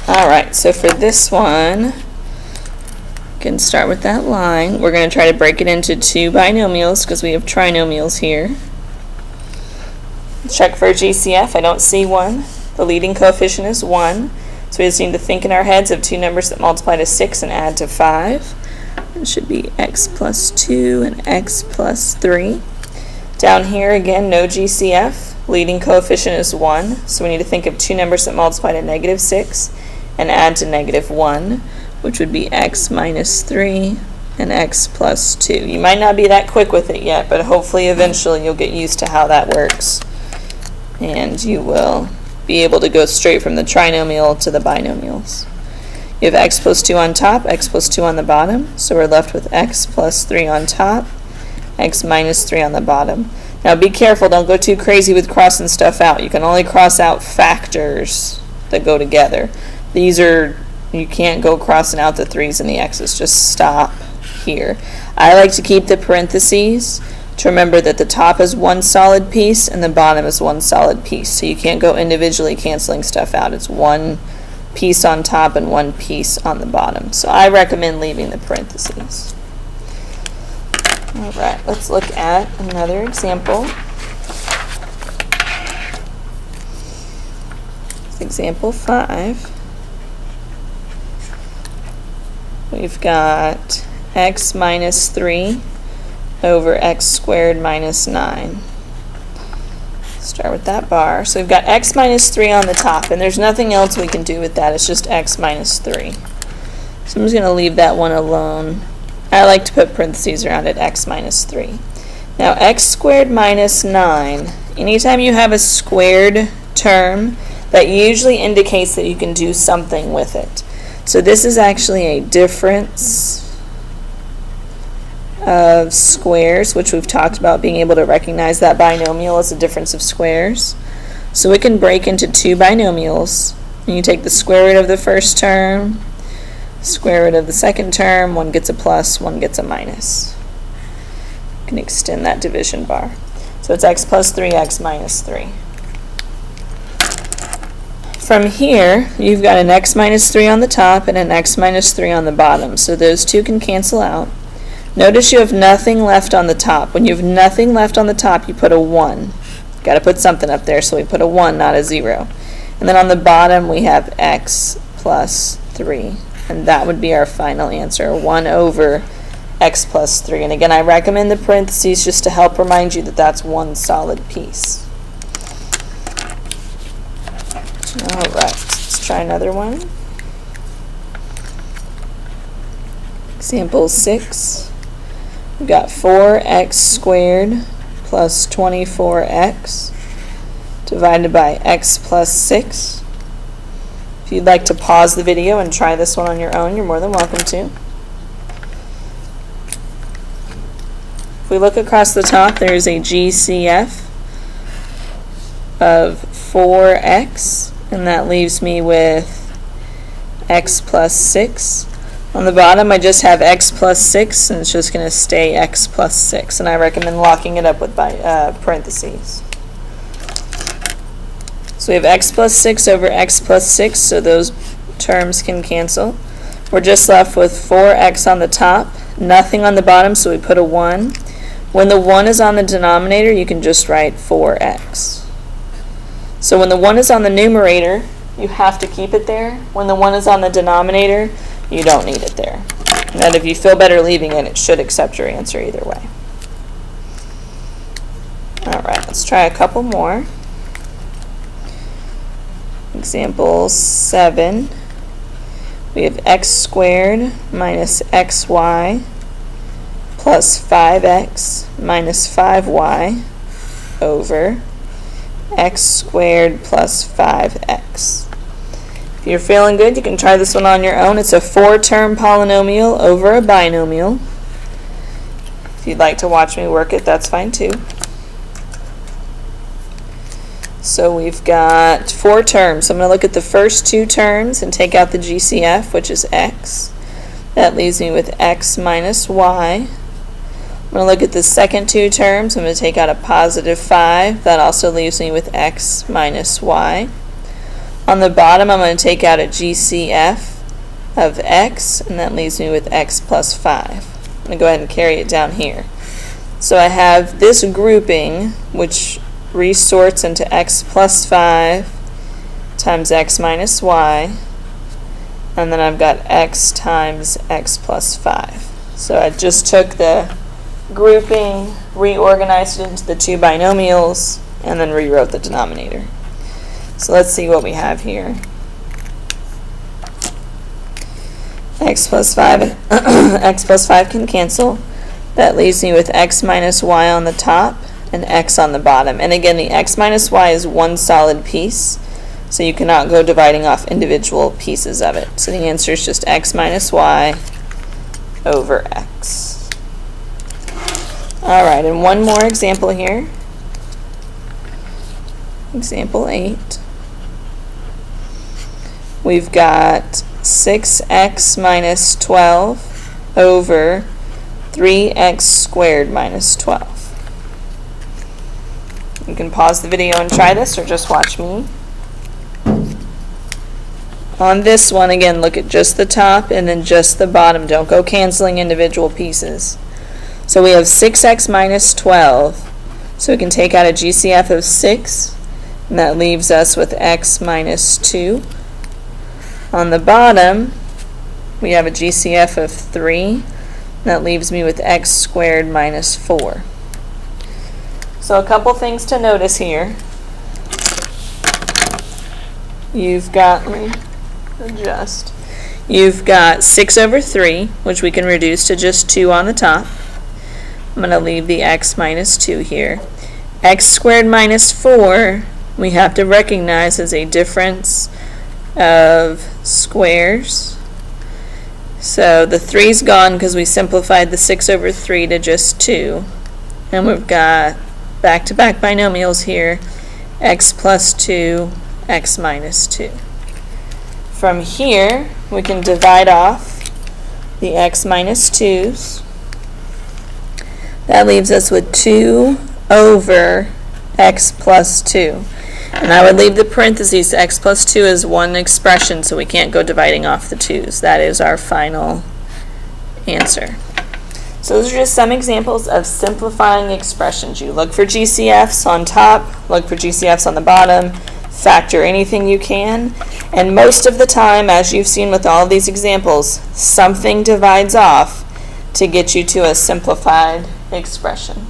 Alright, so for this one, you can start with that line. We're going to try to break it into two binomials because we have trinomials here. Check for GCF. I don't see one. The leading coefficient is 1. So we just need to think in our heads of two numbers that multiply to 6 and add to 5. It should be x plus 2 and x plus 3. Down here again, no GCF. Leading coefficient is 1. So we need to think of two numbers that multiply to negative 6 and add to negative 1, which would be x minus 3 and x plus 2. You might not be that quick with it yet, but hopefully eventually you'll get used to how that works. And you will be able to go straight from the trinomial to the binomials. You have x plus 2 on top, x plus 2 on the bottom, so we're left with x plus 3 on top, x minus 3 on the bottom. Now be careful, don't go too crazy with crossing stuff out. You can only cross out factors that go together. These are, you can't go crossing out the 3's and the x's, just stop here. I like to keep the parentheses to remember that the top is one solid piece and the bottom is one solid piece. So you can't go individually canceling stuff out. It's one piece on top and one piece on the bottom. So I recommend leaving the parentheses. Alright, let's look at another example. Example 5. We've got x minus 3 over x squared minus 9. Start with that bar. So we've got x minus 3 on the top, and there's nothing else we can do with that. It's just x minus 3. So I'm just going to leave that one alone. I like to put parentheses around it, x minus 3. Now x squared minus 9. Anytime you have a squared term, that usually indicates that you can do something with it. So this is actually a difference of squares, which we've talked about being able to recognize that binomial as a difference of squares. So we can break into two binomials. And you take the square root of the first term, square root of the second term, one gets a plus, one gets a minus. You can extend that division bar. So it's x plus 3, x minus 3. From here, you've got an x minus 3 on the top and an x minus 3 on the bottom. So those two can cancel out. Notice you have nothing left on the top. When you have nothing left on the top, you put a 1. Got to put something up there, so we put a 1, not a 0. And then on the bottom, we have x plus 3. And that would be our final answer, 1 over x plus 3. And again, I recommend the parentheses just to help remind you that that's one solid piece. All right, let's try another one. Example 6. We've got 4x squared plus 24x divided by x plus 6. If you'd like to pause the video and try this one on your own, you're more than welcome to. If we look across the top, there is a GCF of 4x, and that leaves me with x plus 6. On the bottom, I just have x plus 6, and it's just going to stay x plus 6. And I recommend locking it up with parentheses. So we have x plus 6 over x plus 6, so those terms can cancel. We're just left with 4x on the top, nothing on the bottom, so we put a 1. When the 1 is on the denominator, you can just write 4x. So when the 1 is on the numerator, you have to keep it there. When the 1 is on the denominator, you don't need it there. And then if you feel better leaving it, it should accept your answer either way. Alright, let's try a couple more. Example 7. We have x squared minus xy plus 5x minus 5y over x squared plus 5x. If you're feeling good, you can try this one on your own. It's a 4-term polynomial over a binomial. If you'd like to watch me work it, that's fine too. So we've got 4 terms. I'm going to look at the first 2 terms and take out the GCF, which is x. That leaves me with x minus y. I'm going to look at the second 2 terms. I'm going to take out a positive 5. That also leaves me with x minus y. On the bottom, I'm going to take out a GCF of x, and that leaves me with x plus 5. I'm going to go ahead and carry it down here. So I have this grouping, which resorts into x plus 5 times x minus y, and then I've got x times x plus 5. So I just took the grouping, reorganized it into the two binomials, and then rewrote the denominator. So let's see what we have here. X plus 5 and x plus 5 can cancel. That leaves me with x minus y on the top and x on the bottom. And again, the x minus y is one solid piece, so you cannot go dividing off individual pieces of it. So the answer is just x minus y over x. Alright, and one more example here. Example 8. We've got 6x minus 12 over 3x squared minus 12. You can pause the video and try this, or just watch me. On this one, again, look at just the top and then just the bottom. Don't go canceling individual pieces. So we have 6x minus 12. So we can take out a GCF of 6, and that leaves us with x minus 2. On the bottom, we have a GCF of 3. And that leaves me with x squared minus 4. So a couple things to notice here. You've got, let me adjust. You've got 6 over 3, which we can reduce to just 2 on the top. I'm going to leave the x minus 2 here. X squared minus 4, we have to recognize as a difference of squares. So the 3's gone because we simplified the 6 over 3 to just 2. And we've got back-to-back binomials here, x plus 2, x minus 2. From here, we can divide off the x minus 2's. That leaves us with 2 over x plus 2. And I would leave the parentheses. X plus 2 is one expression, so we can't go dividing off the 2's. That is our final answer. So those are just some examples of simplifying expressions. You look for GCFs on top, look for GCFs on the bottom, factor anything you can, and most of the time, as you've seen with all of these examples, something divides off to get you to a simplified expression.